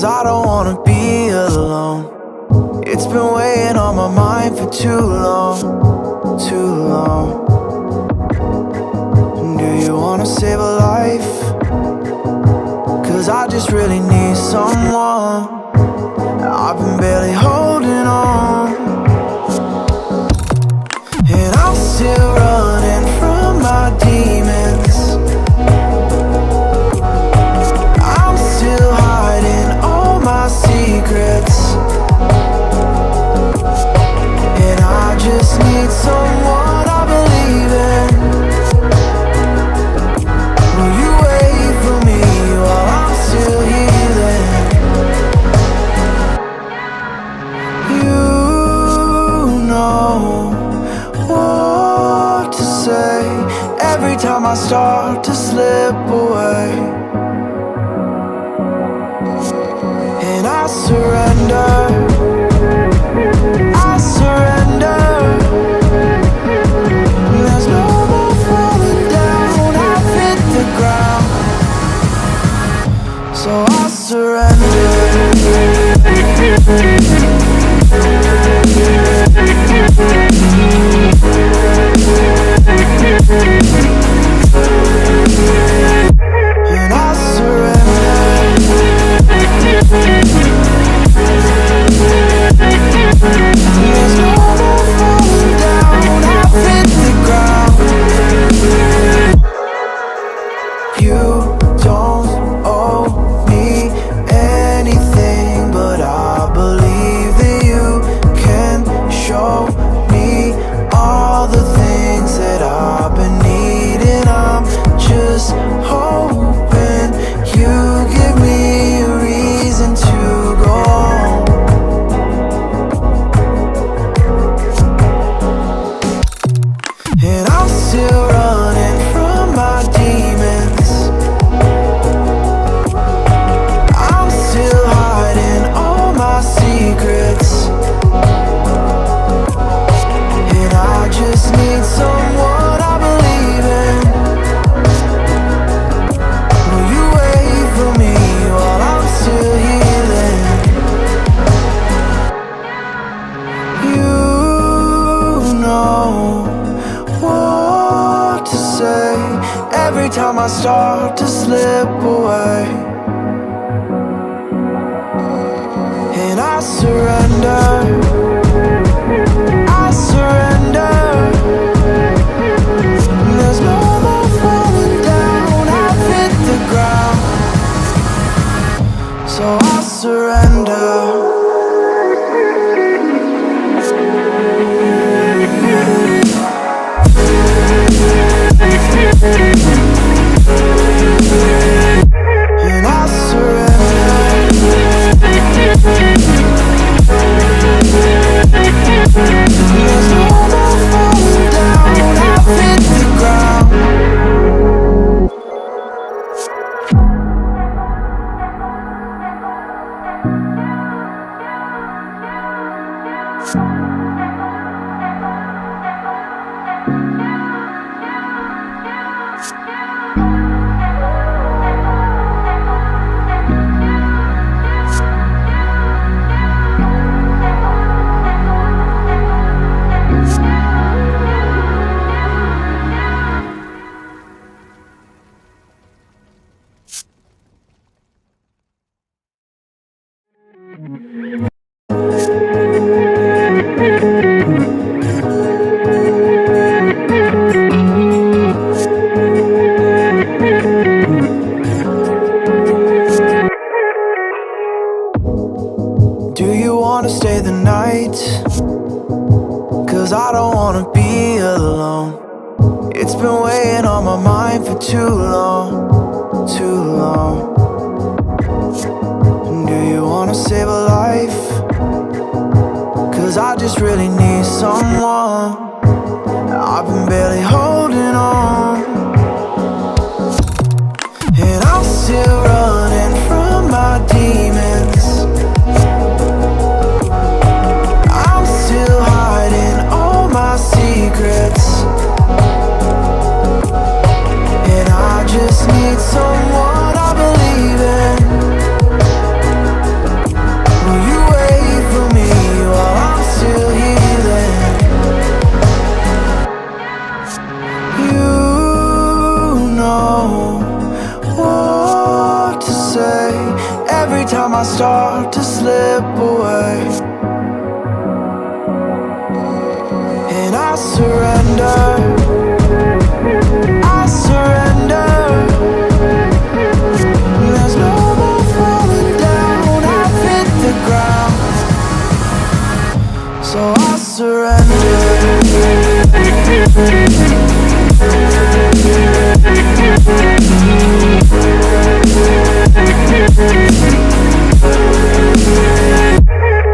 'cause I don't wanna be alone. It's been weighing on my mind for too long, too long. Do you wanna save a life? 'Cause I just really need someone. I've been barely holding on, and I'm still running from my demons. I'm still hiding all my secrets, and I just need someone I believe in. Will you wait for me while I'm still healing? You know what to say every time I start to slip away, and I surrender, I surrender. There's no more falling down, I've hit the ground, so I surrender. And I surrender. There's no more falling down, I've hit the ground. You don't owe me anything, but I believe that you can show me all the things that I've been needing. I'm just hoping you give me a reason to go on. And I'm still running from my demons. I'm still hiding all my secrets, and I just need someone I believe in. Will you wait for me while I'm still healing? You know what to say every time I start to slip away, and I surrender, I surrender. There's no more falling down, I've hit the ground, so I surrender. And I surrender. There's no more falling down, I've hit the ground. Do you wanna stay the night? 'Cause I don't wanna be alone. It's been weighing on my mind for too long, too long. Do you wanna save a life? 'Cause I just really need someone. I've been barely holding on, and I'm still running from my demons. I'm still hiding all my secrets, and I just need someone I believe in. time I start to slip away. And I surrender, I surrender. There's no more falling down, I've hit the ground. So I surrender.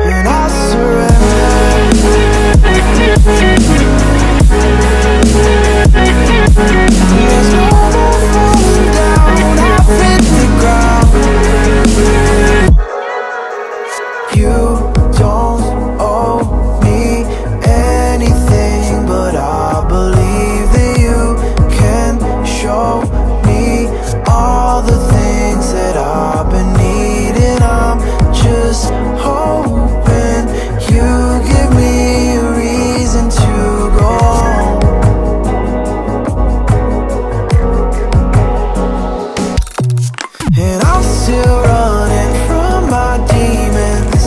And I surrender. There's no more falling down, I've hit the ground. You don't owe me anything, but I believe that you can show me all the things that I've been needing. I'm just hoping you give me a reason to go on. And I'm still running from my demons.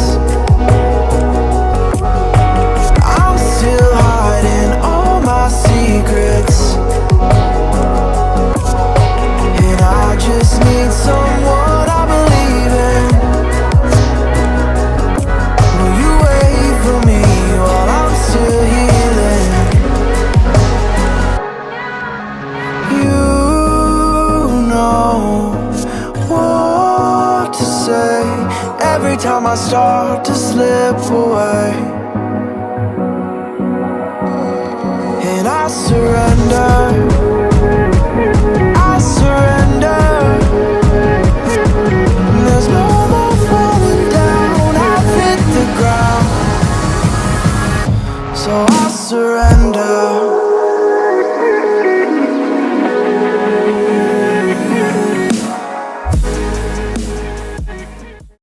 I'm still hiding all my secrets. And I just need someone I believe in. Will you wait for me while I'm still healing? You know what to say every time I start to slip away. And I surrender.